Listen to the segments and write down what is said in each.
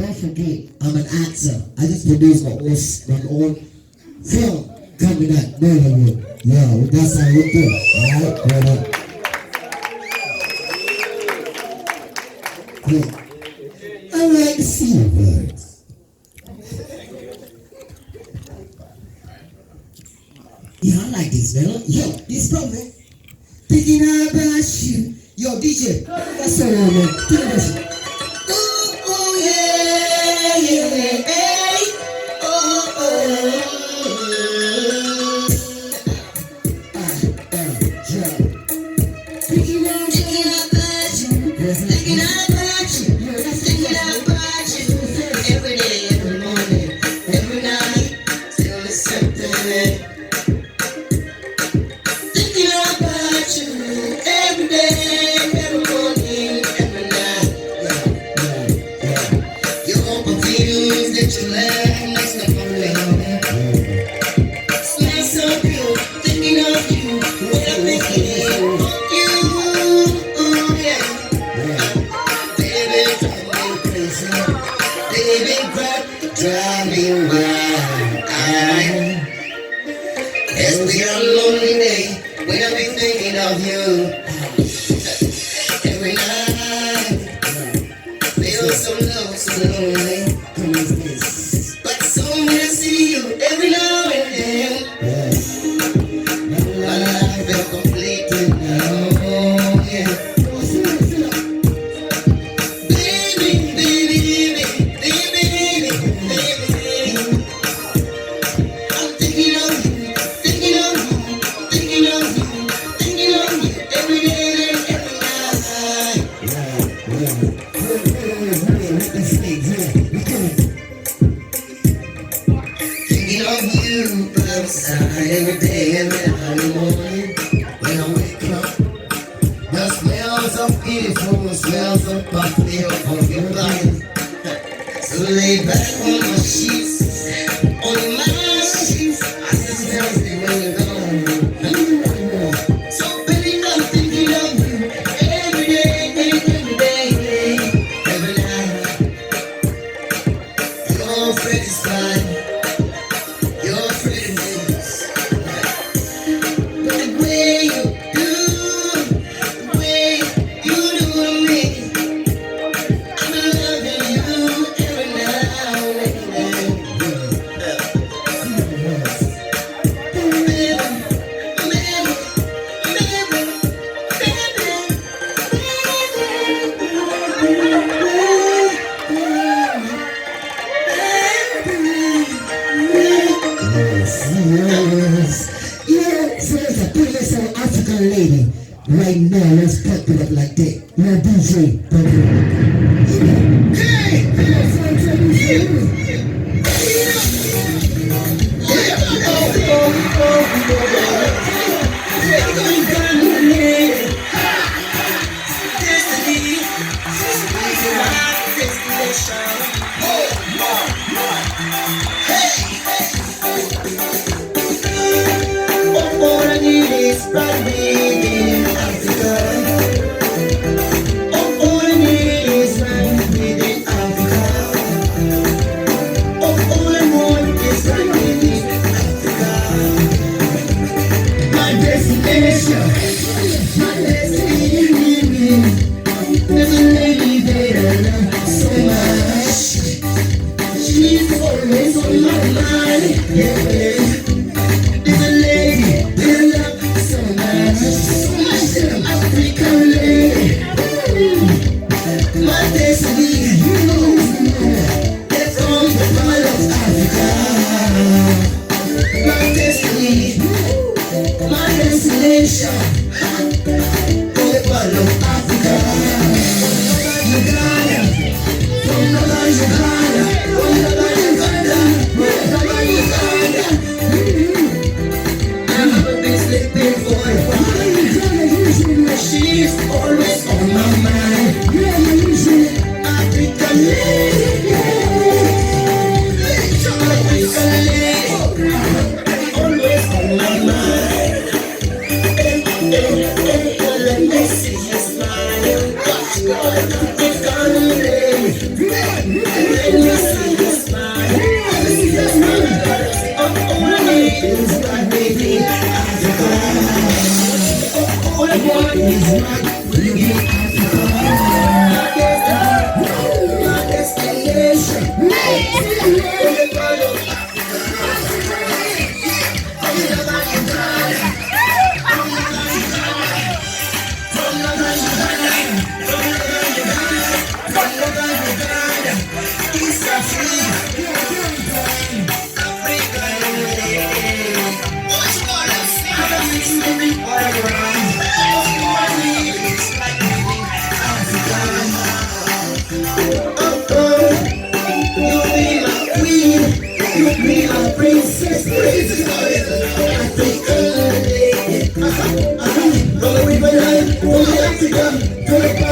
don't forget, I'm an actor. I just produced my own film coming out Nollywood. Yo, that's how we do. Alright, brother. Yeah. I like to see your words. Yeah, I like this, man. Yo, this bro, man. Thinking about you. Yo, DJ, that's so on, man. Think about you. Oh, yeah, yeah, hey. Oh, yeah. Thinking about you. Thinking about you. Thinking about you. Every day, every morning, every night. Still the same thing. Thinking about you every day, every morning, every night. Your perfumes that you like, makes me fall in love. Smells so pure, thinking of you, when I'm thinking of you. Yeah. Baby, drive me crazy. Baby, drive me wild. It's been a lonely day when I've been thinking of you. Every night, feel so low, so lonely. But so when I see you every now and then, my life is completely now. Yeah. Baby, baby, baby, baby, baby, baby. I'm thinking of you, thinking of you, thinking of you, thinking of you every day and every night. Thinking of you by my side every day, every early morning. When I wake up, the smells of beautiful, smells of perfume your body. So lay back on my sheets, on my sheets. I just smell you when you're gone. So baby, I'm thinking of you every day, every day, every night. Your friend is fine, your friend is. But the way you do, the way you do to me, I'm loving you every now and then. Yes, yeah, so there's a pretty little African lady right now. Let's pump it up like that. Now DJ, pump it up. Hey, all I need is right within Africa. All I need is right within Africa. All I want is right within Africa. My destination, my destiny. There's a lady that I love so much. She's always on my mind. Yeah. There's a lady that I love so much, African lady. My destiny, you know, they're from the part of Africa. My destiny, my destination, from the part of Africa. Uganda, from Uganda, from Uganda, I haven't been sleeping for a while. She's always on my mind. African lady, African lady, always on my mind. Let me see you smile. African lady. me see you smile. All I need is my baby Africa. All I want is my baby Africa. My destination. Princess, Africa, roll with my life, roll Africa, roll Africa,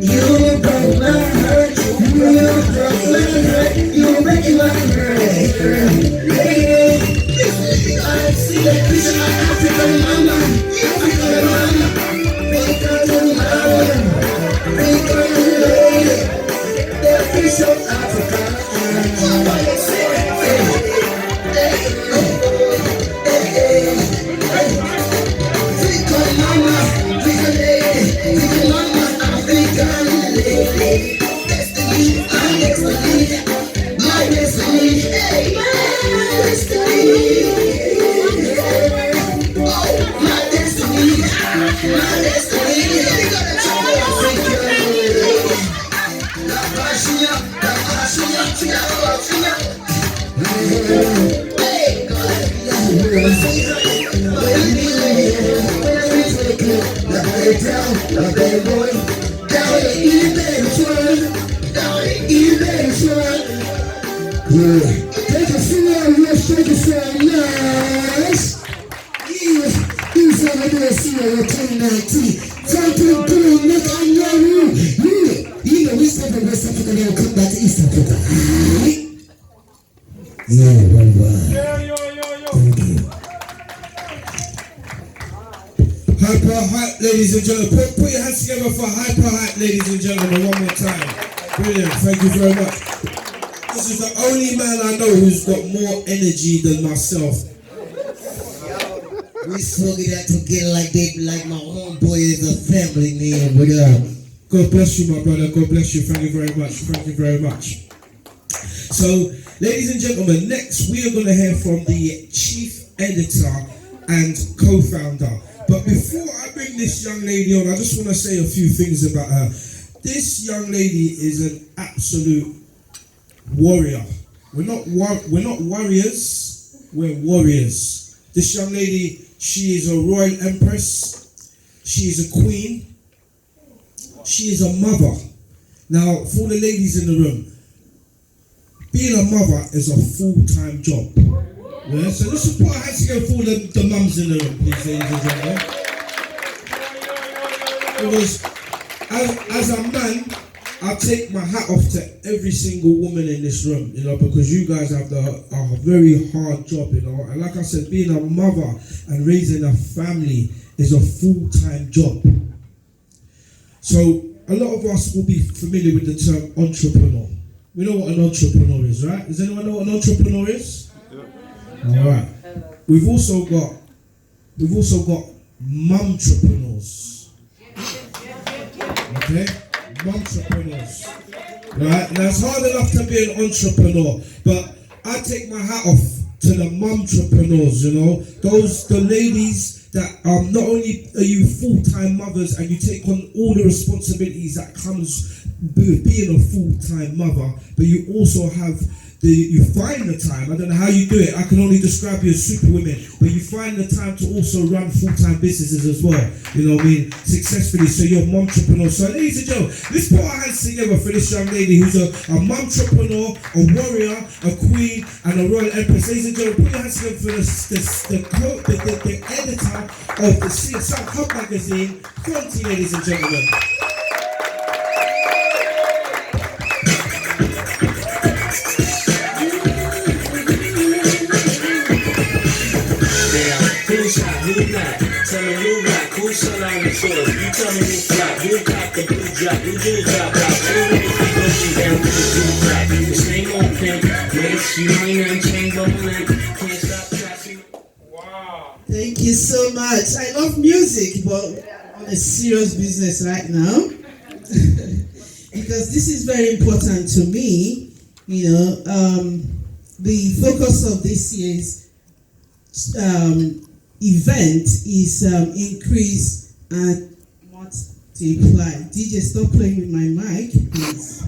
you broke my heart, you break my heart. I see the picture of African mama, African mama, African mama, African lady, the piece of Africa. African mama, African lady, African mama, African lady. Destiny, my destiny, my destiny, hey, my destiny. Take a song, let's take a song, yes. He's over there, see you 2019. Something cool, make I know you. You know, we step from West Africa, then come back to East Africa. Yeah, worldwide. Thank you. Hyper hype, ladies and gentlemen. Put your hands together for hyper hype, ladies and gentlemen, one more time. Brilliant, thank you very much. This is the only man I know who's got more energy than myself. We spoke that together like my homeboy is a family man with God bless you, my brother. God bless you. Thank you very much. Thank you very much. So, ladies and gentlemen, next we are going to hear from the chief editor and co-founder. But before I bring this young lady on, I just want to say a few things about her. This young lady is an absolute warrior. We're not warriors, we're warriors. This young lady, she is a royal empress, she is a queen, she is a mother. Now, for the ladies in the room, being a mother is a full-time job. Yeah? So let's just put our hands together for the mums in the room, please, ladies and gentlemen. Because as a man, I take my hat off to every single woman in this room, you know, because you guys have a very hard job, you know. And like I said, being a mother and raising a family is a full-time job. So a lot of us will be familiar with the term entrepreneur. We know what an entrepreneur is, right? Does anyone know what an entrepreneur is? Yeah. All right. We've also got momtrepreneurs. Okay? Momtrepreneurs. Right? Now it's hard enough to be an entrepreneur, but I take my hat off to the momtrepreneurs, you know, the ladies that not only are you full-time mothers and you take on all the responsibilities that comes with being a full-time mother, but you also have you find the time. I don't know how you do it. I can only describe you as superwomen, but you find the time to also run full-time businesses as well. You know what I mean? Successfully. So you're a momtrepreneur. So ladies and gentlemen, let's put our hands together for this young lady who's a momtrepreneur, a warrior, a queen, and a royal empress. Ladies and gentlemen, put your hands together for the editor of the C.Hub magazine. Conti, ladies and gentlemen. who not? Tell me who rock, who sell out the tours? You tell me who flop, who got the blue drop, who do drop out, who really be going down to the blue drop. The same old thing, lace, you ain't unchained, bubbling, can't stop trashing. Thank you so much. I love music, but on a serious business right now. Because this is very important to me. You know, the focus of this year's event is increase and multiply. DJ, stop playing with my mic, please.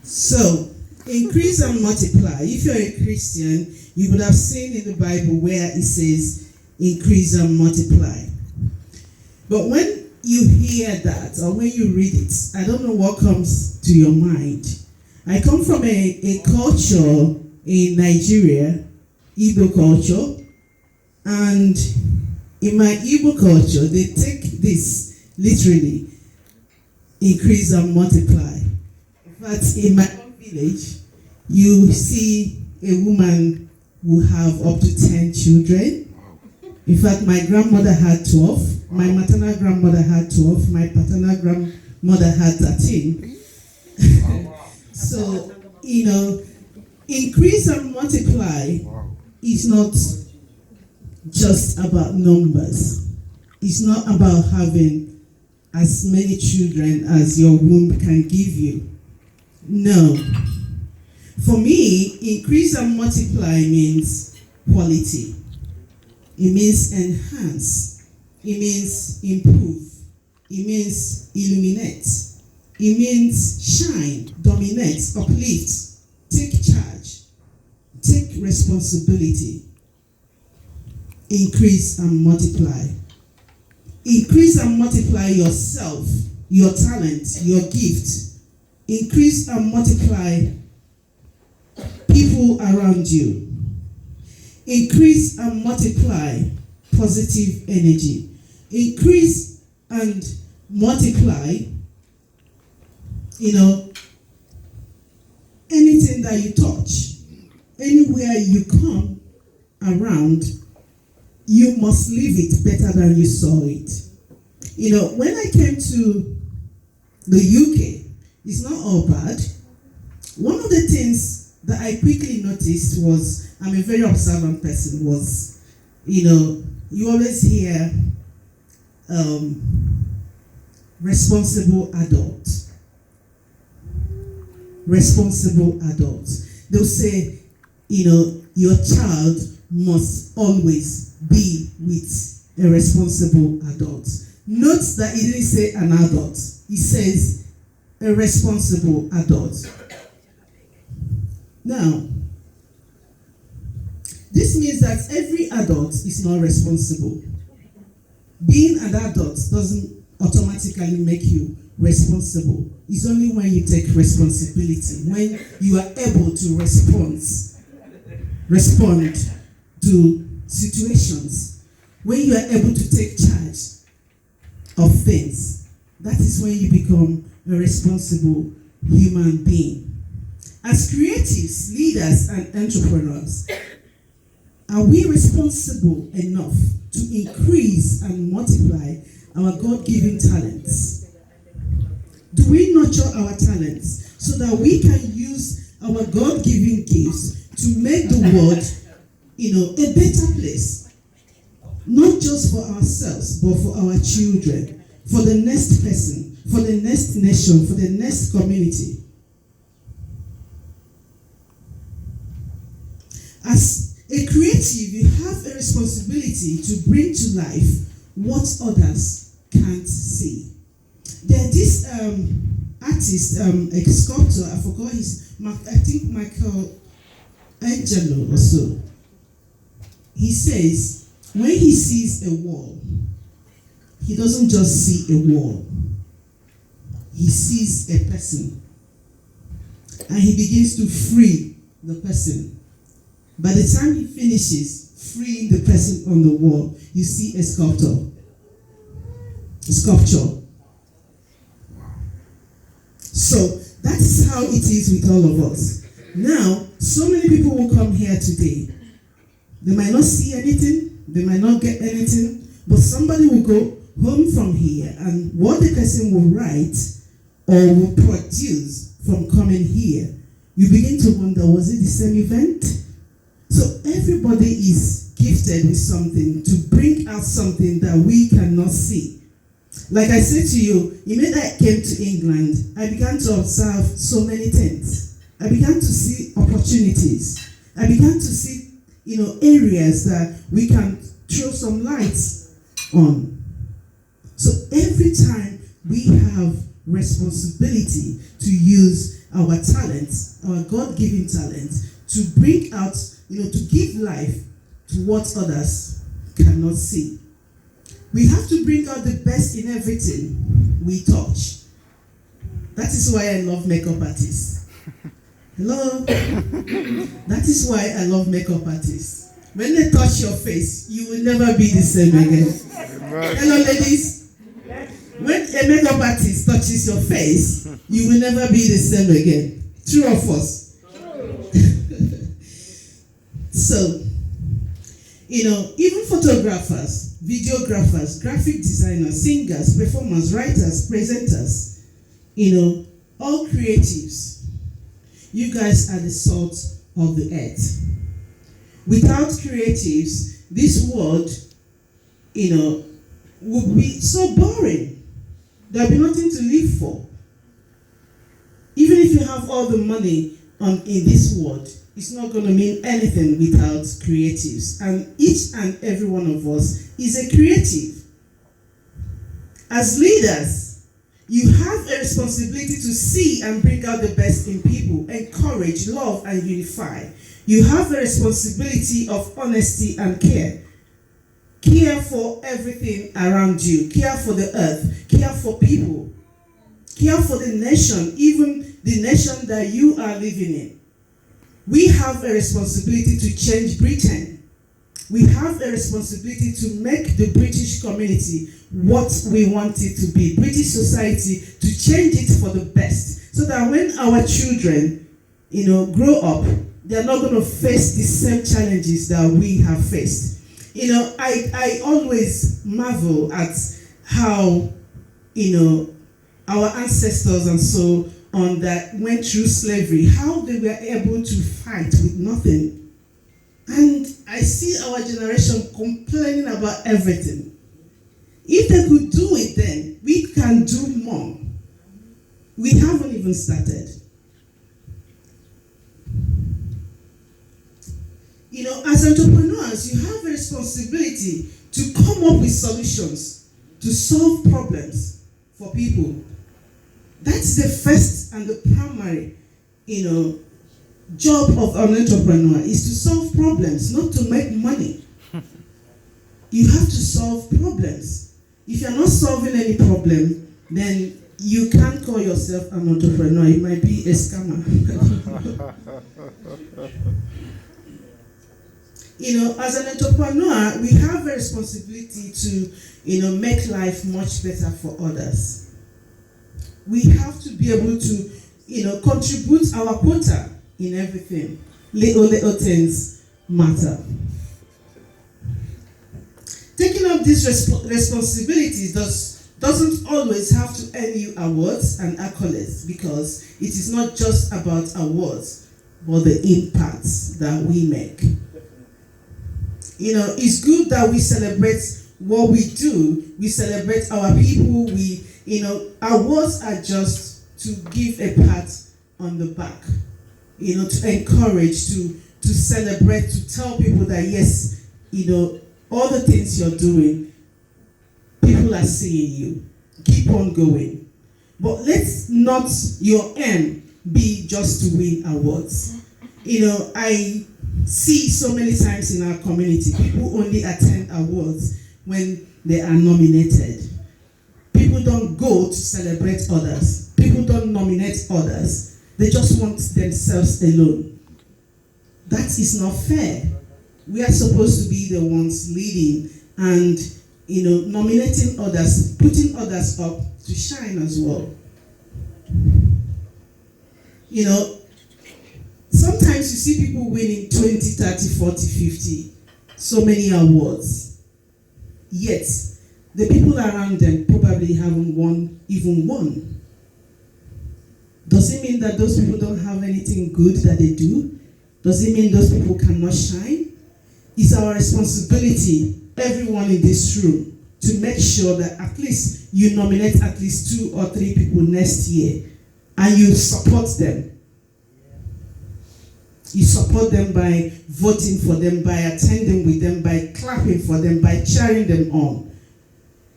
So, increase and multiply. If you're a Christian, you would have seen in the Bible where it says, increase and multiply. But when you hear that, or when you read it, I don't know what comes to your mind. I come from a culture in Nigeria, Igbo culture, and in my Igbo culture, they take this literally, increase and multiply. In fact, in my own village, you see a woman who have up to 10 children. In fact, my grandmother had 12, my maternal grandmother had 12, my paternal grandmother had 13. So, you know, increase and multiply is not just about numbers. It's not about having as many children as your womb can give you. No. For me, increase and multiply means quality. It means enhance. It means improve. It means illuminate. It means shine, dominate, uplift, take charge, take responsibility. Increase and multiply. Increase and multiply yourself, your talent, your gift. Increase and multiply people around you. Increase and multiply positive energy. Increase and multiply, you know, anything that you touch, anywhere you come around, you must leave it better than you saw it. You know, when I came to the UK, it's not all bad. One of the things that I quickly noticed was, I'm a very observant person, was, you know, you always hear responsible adult. Responsible adult. They'll say, you know, your child must always be with a responsible adult. Note that he didn't say an adult. He says a responsible adult. Now, this means that every adult is not responsible. Being an adult doesn't automatically make you responsible. It's only when you take responsibility, when you are able to respond to situations, when you are able to take charge of things. That is when you become a responsible human being. As creatives, leaders, and entrepreneurs, are we responsible enough to increase and multiply our God-given talents? Do we nurture our talents so that we can use our God-given gifts to make the world, you know, a better place? Not just for ourselves, but for our children, for the next person, for the next nation, for the next community. As a creative, you have a responsibility to bring to life what others can't see. There's this artist, a sculptor, I forgot his, I think Michael Angelo or so. He says, when he sees a wall, he doesn't just see a wall. He sees a person. And he begins to free the person. By the time he finishes freeing the person on the wall, you see a sculpture. So that is how it is with all of us. Now, so many people will come here today. They might not see anything, they might not get anything, But somebody will go home from here, and what the person will write or will produce from coming here, you begin to wonder, was it the same event? So everybody is gifted with something to bring out something that we cannot see. Like I said to you, immediately I came to England, I began to observe so many things. I began to see opportunities. I began to see, areas that we can throw some lights on. So every time we have responsibility to use our talents, our God-given talents, to bring out, to give life to what others cannot see. We have to bring out the best in everything we touch. That is why I love makeup artists. Hello? That is why I love makeup artists. When they touch your face, you will never be the same again. Hello, ladies? When a makeup artist touches your face, you will never be the same again. True or false? So, even photographers, videographers, graphic designers, singers, performers, writers, presenters, all creatives, you guys are the salt of the earth. Without creatives, this world, would be so boring. There'll be nothing to live for. Even if you have all the money in this world, it's not going to mean anything without creatives. And each and every one of us is a creative. As leaders, you have a responsibility to see and bring out the best in people, encourage, love, and unify. You have a responsibility of honesty and care. Care for everything around you. Care for the earth. Care for people. Care for the nation, even the nation that you are living in. We have a responsibility to change Britain. We have a responsibility to make the British community what we want it to be. British society, to change it for the best. So that when our children, grow up, they're not going to face the same challenges that we have faced. I always marvel at how, our ancestors and so on that went through slavery, how they were able to fight with nothing. And I see our generation complaining about everything. If they could do it then, we can do more. We haven't even started. As entrepreneurs, you have a responsibility to come up with solutions, to solve problems for people. That's the first and the primary, job of an entrepreneur, is to solve problems, not to make money. You have to solve problems. If you're not solving any problem, then you can't call yourself an entrepreneur. You might be a scammer. As an entrepreneur, we have a responsibility to, make life much better for others. We have to be able to, contribute our quota in everything. Little things matter. Taking up these responsibilities doesn't always have to earn you awards and accolades, because it is not just about awards, but the impacts that we make. It's good that we celebrate what we do. We celebrate our people. Awards are just to give a pat on the back, to encourage, to celebrate, to tell people that yes, all the things you're doing, people are seeing you. Keep on going. But let's not your aim be just to win awards. I see so many times in our community, people only attend awards when they are nominated. People don't go to celebrate others. People don't nominate others. They just want themselves alone. That is not fair. We are supposed to be the ones leading and, nominating others, putting others up to shine as well. Sometimes you see people winning 20, 30, 40, 50, so many awards. yet the people around them probably haven't won even one. Does it mean that those people don't have anything good that they do? Does it mean those people cannot shine? It's our responsibility, everyone in this room, to make sure that at least you nominate at least 2 or 3 people next year and you support them. You support them by voting for them, by attending with them, by clapping for them, by cheering them on.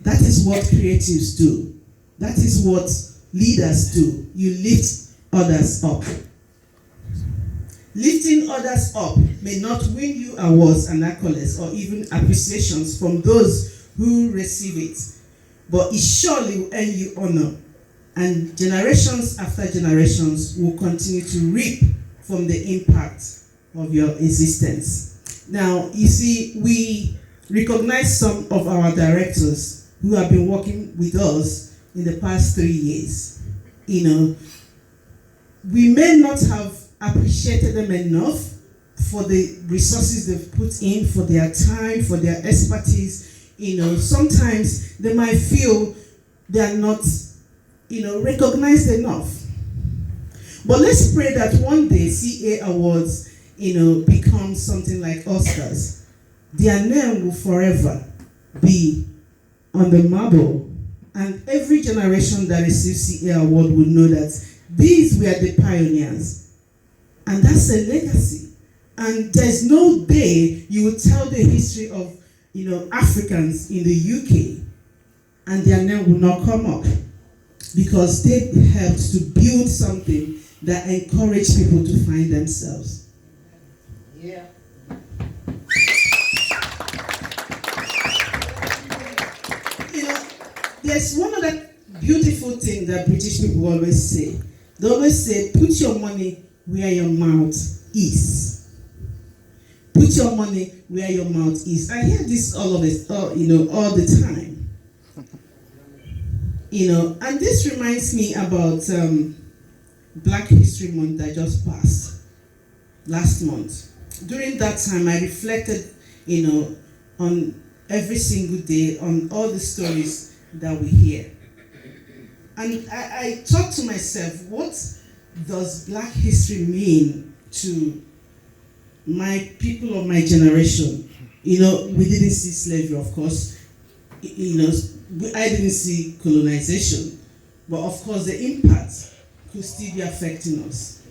That is what creatives do. That is what leaders do. You lift others up. Lifting others up may not win you awards and accolades or even appreciations from those who receive it, but it surely will earn you honor, and generations after generations will continue to reap from the impact of your existence. Now, you see, we recognize some of our directors who have been working with us in the past 3 years. We may not have appreciated them enough for the resources they've put in, for their time, for their expertise. Sometimes they might feel they are not, recognized enough. But let's pray that one day CA Awards, become something like Oscars. Their name will forever be on the marble, and every generation that receives CA Award will know that these were the pioneers. And that's a legacy. And there's no day you will tell the history of, Africans in the UK and their name will not come up, because they helped to build something that encouraged people to find themselves. Yeah. There's one other beautiful thing that British people always say. They always say, put your money where your mouth is. Put your money where your mouth is. I hear this all the time. And this reminds me about Black History Month that just passed last month. During that time, I reflected, on every single day, on all the stories that we hear. And I thought to myself, what does Black history mean to my people of my generation? We didn't see slavery, of course. I didn't see colonization. But of course, the impact could still be affecting us.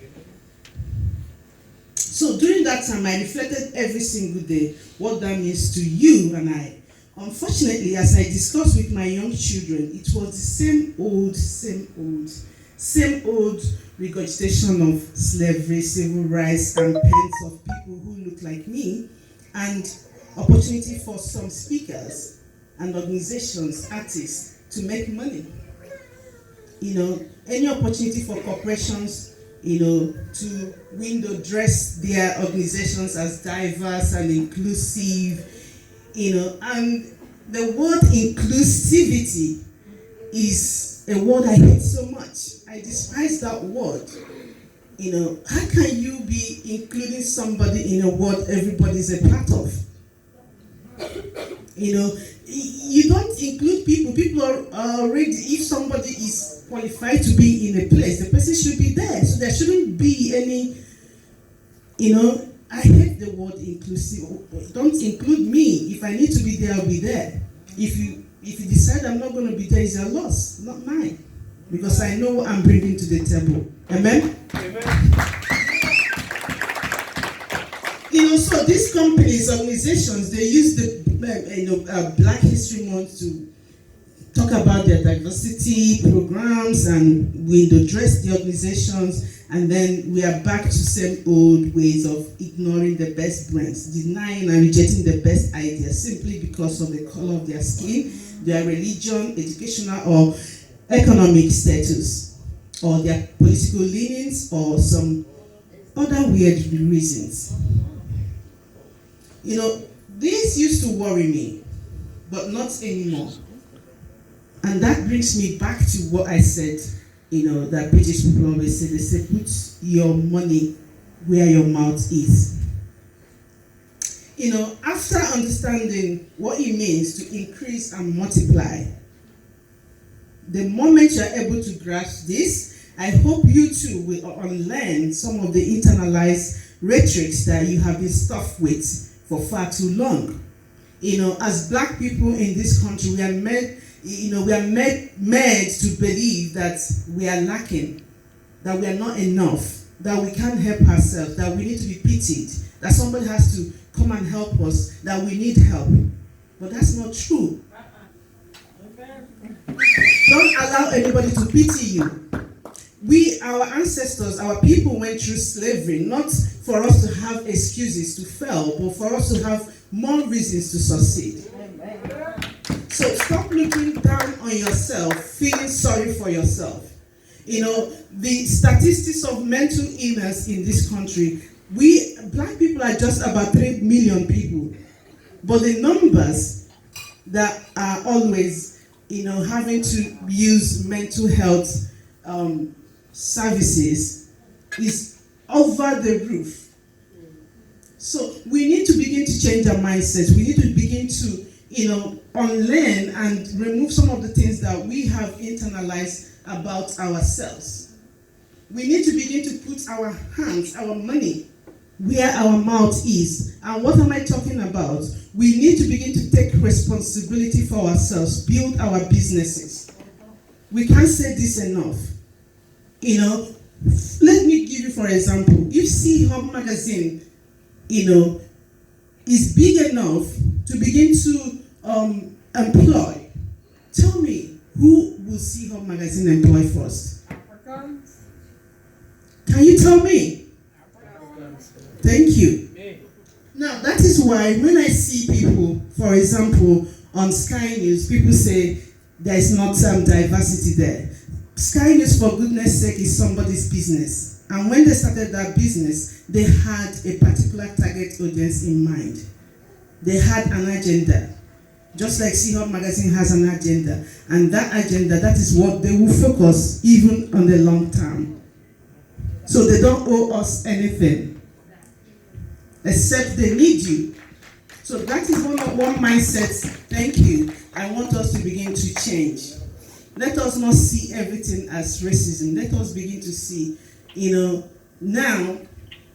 So during that time, I reflected every single day what that means to you and I. Unfortunately, as I discussed with my young children, it was the same old regurgitation of slavery, civil rights, and pains of people who look like me, and opportunity for some speakers and organizations, artists, to make money. Any opportunity for corporations, to window dress their organizations as diverse and inclusive, and the word inclusivity is a word I hate so much. I despise that word. How can you be including somebody in a word everybody's a part of? You don't include people. People are already, if somebody is qualified to be in a place, the person should be there. So there shouldn't be any, I hate the word inclusive. Don't include me. If I need to be there, I'll be there. If you decide I'm not going to be there, it's your loss, not mine. Because I know what I'm bringing to the table. Amen? Amen. So these companies, organizations, they use the Black History Month to talk about their diversity programs, and we address the organizations, and then we are back to same old ways of ignoring the best brains, denying and rejecting the best ideas simply because of the color of their skin, their religion, educational or economic status, or their political leanings, or some other weird reasons. This used to worry me, but not anymore. And that brings me back to what I said, that British people always say. They say, put your money where your mouth is. After understanding what it means to increase and multiply, the moment you're able to grasp this, I hope you too will unlearn some of the internalized rhetorics that you have been stuffed with for far too long. As black people in this country, we are made to believe that we are lacking, that we are not enough, that we can't help ourselves, that we need to be pitied, that somebody has to come and help us, that we need help. But that's not true. Don't allow anybody to pity you. Our ancestors, our people went through slavery, not for us to have excuses to fail, but for us to have more reasons to succeed. So stop looking down on yourself, feeling sorry for yourself. The statistics of mental illness in this country, we black people are just about 3 million people. But the numbers that are always, having to use mental health services is over the roof. So we need to begin to change our mindsets. We need to begin to, unlearn and remove some of the things that we have internalized about ourselves. We need to begin to put our hands, our money, where our mouth is. And what am I talking about? We need to begin to take responsibility for ourselves, build our businesses. We can't say this enough. Let me give you, for example, if C.Hub magazine, is big enough to begin to employ, tell me, who will C.Hub magazine employ first? Africans. Can you tell me? Thank you. Now, that is why when I see people, for example, on Sky News, people say there is not diversity there. Sky News, for goodness sake, is somebody's business. And when they started that business, they had a particular target audience in mind. They had an agenda. Just like C.Hub magazine has an agenda. And that agenda, that is what they will focus even on the long term. So they don't owe us anything, except they need you. So that is one mindset, thank you, I want us to begin to change. Let us not see everything as racism. Let us begin to see, now,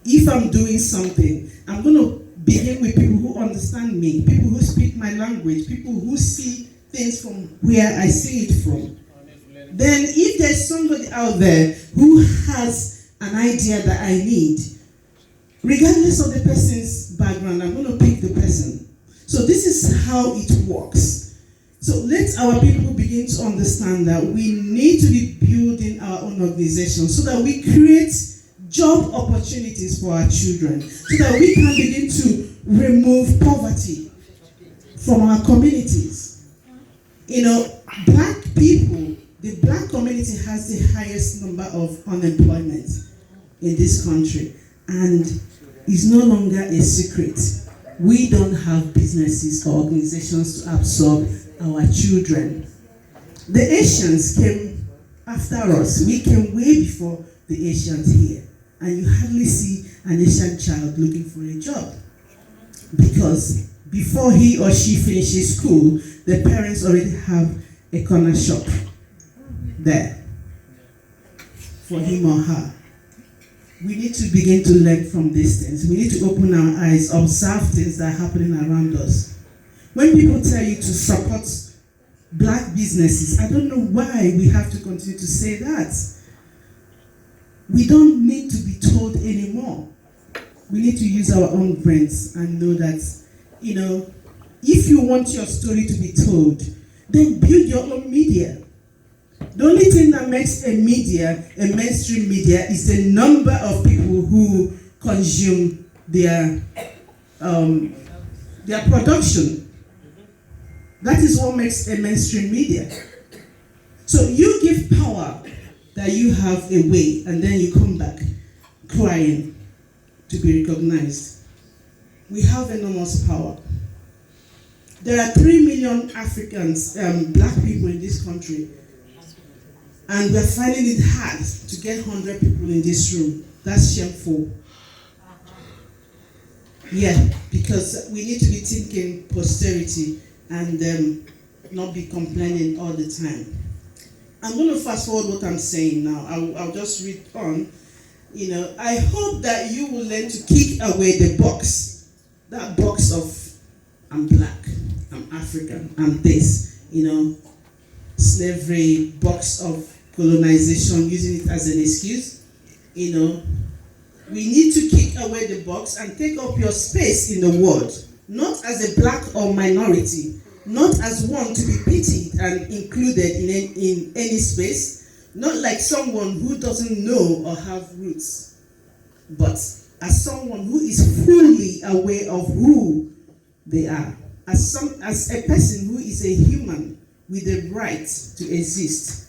if I'm doing something, I'm going to begin with people who understand me, people who speak my language, people who see things from where I see it from. Then if there's somebody out there who has an idea that I need, regardless of the person's background, I'm going to pick the person. So this is how it works. So let our people begin to understand that we need to be building our own organization so that we create job opportunities for our children, so that we can begin to remove poverty from our communities. Black people, the black community has the highest number of unemployment in this country, and it's no longer a secret. We don't have businesses or organizations to absorb our children. The Asians came after us. We came way before the Asians here. And you hardly see an Asian child looking for a job. Because before he or she finishes school, the parents already have a corner shop there for him or her. We need to begin to learn from these things. We need to open our eyes, observe things that are happening around us. When people tell you to support black businesses, I don't know why we have to continue to say that. We don't need to be told anymore. We need to use our own brains and know that, if you want your story to be told, then build your own media. The only thing that makes a media, a mainstream media, is the number of people who consume their production. That is what makes a mainstream media. So you give power that you have a way, and then you come back crying to be recognized. We have enormous power. There are 3 million Africans, black people in this country, and we're finding it hard to get 100 people in this room. That's shameful. Yeah, because we need to be thinking posterity and not be complaining all the time. I'm going to fast forward what I'm saying now. I'll just read on. I hope that you will learn to kick away the box. That box of I'm black, I'm African, I'm this, slavery, box of colonization, using it as an excuse. We need to kick away the box and take up your space in the world, not as a black or minority, not as one to be pitied and included in any space, not like someone who doesn't know or have roots, but as someone who is fully aware of who they are, as a person who is a human with the right to exist.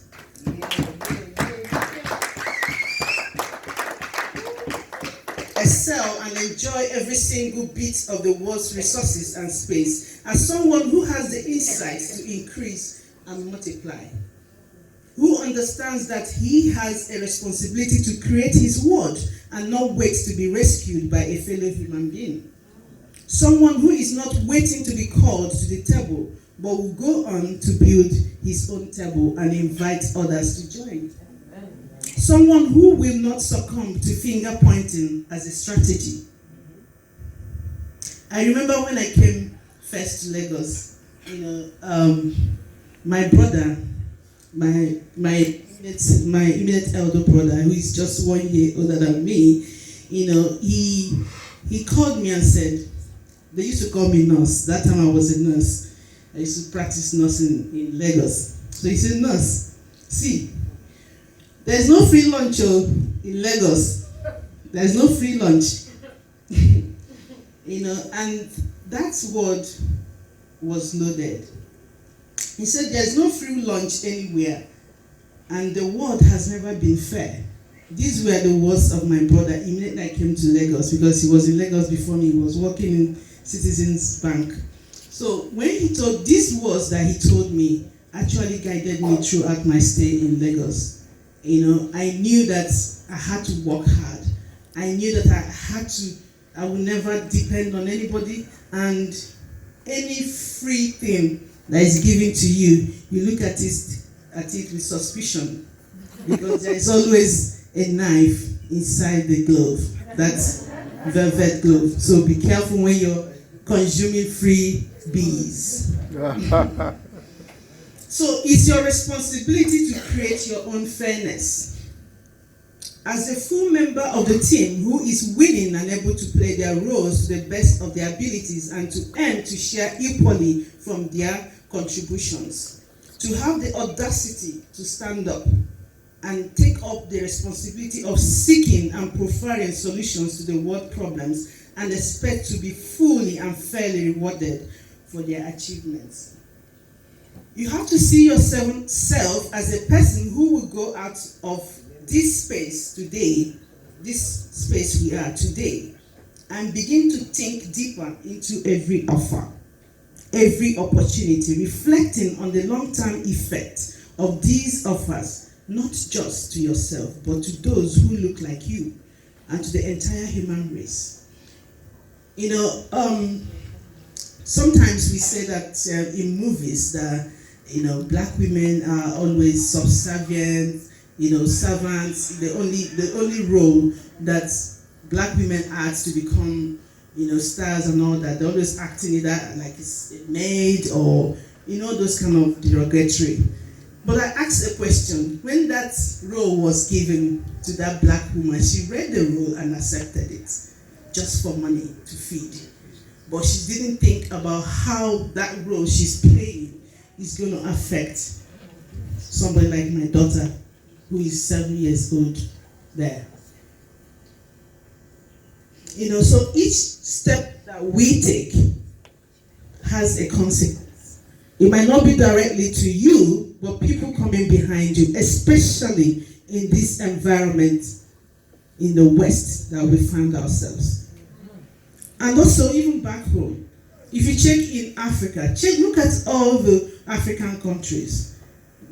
Excel and enjoy every single bit of the world's resources and space, as someone who has the insights to increase and multiply, who understands that he has a responsibility to create his world and not wait to be rescued by a fellow human being. Someone who is not waiting to be called to the table, but will go on to build his own table and invite others to join. Someone who will not succumb to finger pointing as a strategy. I remember when I came first to Lagos, my brother, my immediate elder brother, who is just 1 year older than me, he called me and said, they used to call me nurse. That time I was a nurse. I used to practice nursing in Lagos. So he said, nurse, see, there's no free lunch in Lagos. There's no free lunch. And that word was loaded. He said there's no free lunch anywhere, and the world has never been fair. These were the words of my brother immediately I came to Lagos, because he was in Lagos before me. He was working in Citizens Bank. So when he told these words that he told me, actually guided me throughout my stay in Lagos. I knew that I had to work hard. I knew that I would never depend on anybody, and any free thing that is given to you, you look at it with suspicion, because there is always a knife inside the glove, that velvet glove. So be careful when you're consuming free bees. So it's your responsibility to create your own fairness. As a full member of the team who is willing and able to play their roles to the best of their abilities and to aim to share equally from their contributions, to have the audacity to stand up and take up the responsibility of seeking and preferring solutions to the world problems, and expect to be fully and fairly rewarded for their achievements. You have to see yourself as a person who will go out of this space today, this space we are today, and begin to think deeper into every offer, every opportunity, reflecting on the long-term effect of these offers, not just to yourself, but to those who look like you and to the entire human race. Sometimes we say that in movies that black women are always subservient, servants. The only role that black women act to become, stars and all that, they're always acting either like it's a maid or, those kind of derogatory. But I asked a question. When that role was given to that black woman, she read the role and accepted it, just for money to feed. But she didn't think about how that role she's playing is going to affect somebody like my daughter, who is 7 years old there. So each step that we take has a consequence. It might not be directly to you, but people coming behind you, especially in this environment in the West that we find ourselves. And also even back home. If you check in Africa, look at all the African countries.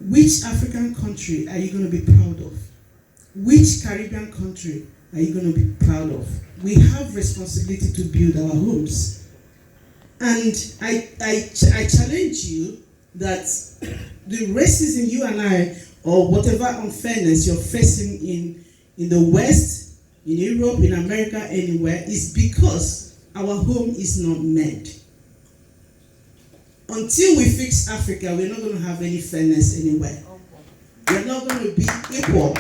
Which African country are you going to be proud of? Which Caribbean country are you going to be proud of? we have responsibility to build our homes. And I challenge you that the racism you and I, or whatever unfairness you're facing in the West, in Europe, in America, anywhere, is because our home is not made. Until we fix Africa, we're not going to have any fairness anywhere. We're not going to be equal.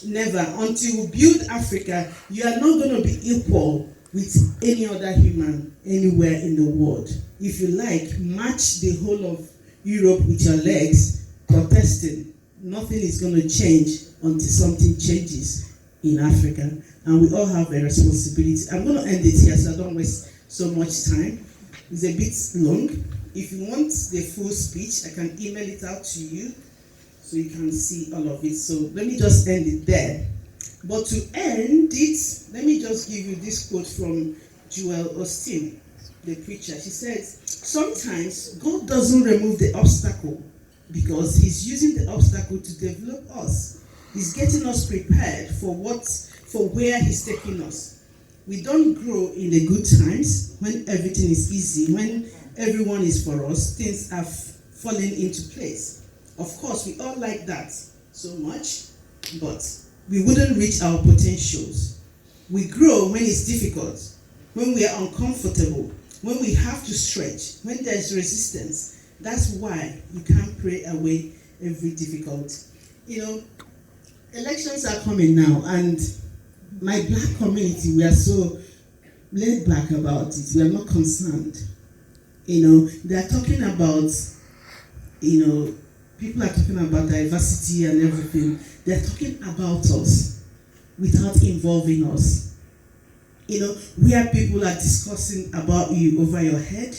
Never. Until we build Africa, you are not going to be equal with any other human anywhere in the world. If you like, match the whole of Europe with your legs protesting. Nothing is going to change until something changes in Africa. And we all have a responsibility. I'm going to end it here so I don't waste so much time. It's a bit long. If you want the full speech, I can email it out to you so you can see all of it. So let me just end it there. But to end it, let me just give you this quote from Joel Osteen, the preacher. She says, sometimes God doesn't remove the obstacle because he's using the obstacle to develop us. He's getting us prepared for where he's taking us. We don't grow in the good times when everything is easy, when everyone is for us, things are falling into place. Of course, we all like that so much, but we wouldn't reach our potentials. We grow when it's difficult, when we are uncomfortable, when we have to stretch, when there's resistance. That's why you can't pray away every difficulty. You know, elections are coming now, and my black community, we are so laid back about it. We are not concerned. You know, they are talking about, people are talking about diversity and everything. They are talking about us without involving us. You know, where people are discussing about you over your head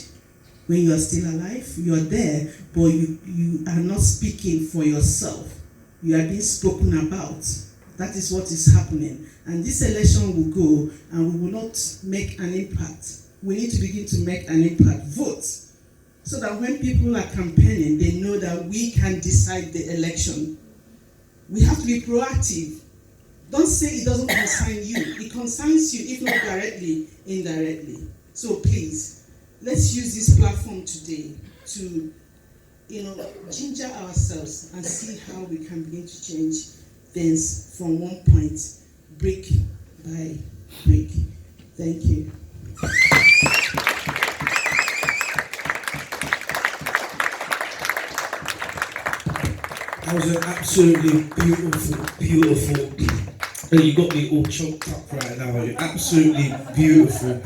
when you are still alive. You are there, but you are not speaking for yourself. You are being spoken about. That is what is happening. And this election will go and we will not make an impact. We need to begin to make an impact. Vote. So that when people are campaigning, they know that we can decide the election. We have to be proactive. Don't say it doesn't concern you. It concerns you, if not directly, indirectly. So please, let's use this platform today to, ginger ourselves and see how we can begin to change things from one point, brick by brick. Thank you. That was an absolutely beautiful. You got me all choked up right now. Absolutely beautiful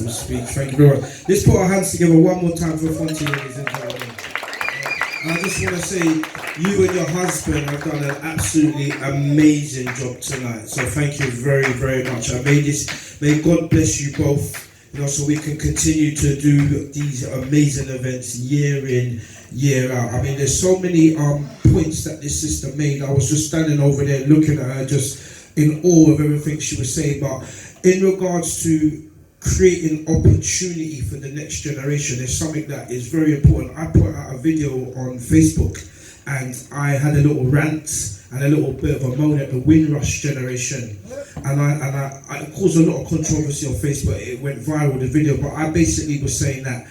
speech. Thank you very much. Let's put our hands together one more time for Fonty, ladies and gentlemen. And I just want to say, you and your husband have done an absolutely amazing job tonight. So thank you very, very much. May God bless you both. So we can continue to do these amazing events year in, year out. I mean, there's so many points that this sister made. I was just standing over there looking at her, just in awe of everything she was saying. But in regards to creating opportunity for the next generation, there's something that is very important. I put out a video on Facebook, and I had a little rant and a little bit of a moan at the Windrush generation. And I caused a lot of controversy on Facebook. It went viral, the video, but I basically was saying that,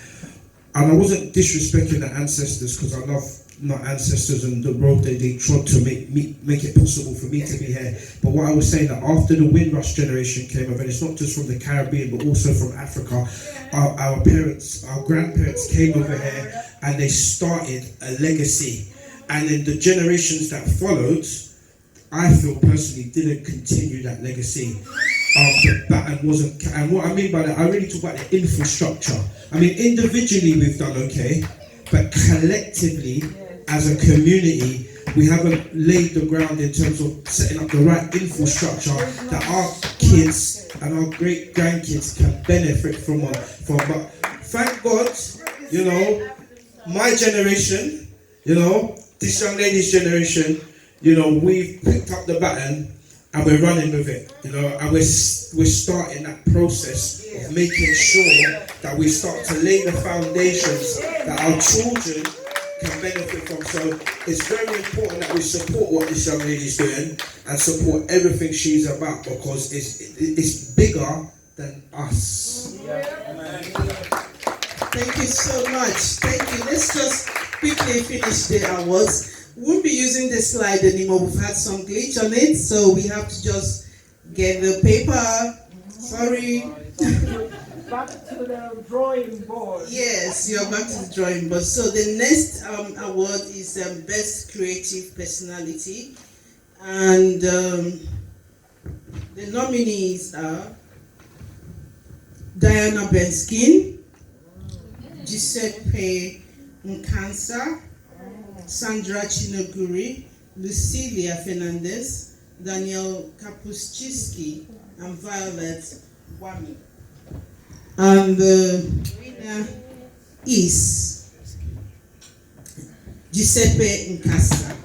and I wasn't disrespecting the ancestors, because I love my ancestors and the road they trod to make it possible for me to be here. But what I was saying, that after the Windrush generation came over, and it's not just from the Caribbean, but also from Africa, our parents, our grandparents came over here and they started a legacy. And then the generations that followed, I feel personally, didn't continue that legacy. The baton wasn't, and what I mean by that, I really talk about the infrastructure. I mean, individually we've done okay, but collectively, as a community, we haven't laid the ground in terms of setting up the right infrastructure that our kids and our great grandkids can benefit from. But thank God, my generation, this young lady's generation, we've picked up the baton and we're running with it, and we're starting that process of making sure that we start to lay the foundations that our children can benefit from. So So it's very important that we support what this young lady's doing and support everything she's about, because it's bigger than us. Thank you so much. Thank you. Let's just quickly finish the awards. We won't be using the slide anymore. We've had some glitch on it, so we have to just get the paper. Sorry. Back to the drawing board. Yes, you're back to the drawing board. So the next award is Best Creative Personality. And the nominees are Diana Benskin, Giuseppe Nkansa, Sandra Chinoguri, Lucilia Fernandez, Daniel Kapuscinski, and Violet Wami. And the winner is Giuseppe Nkasa.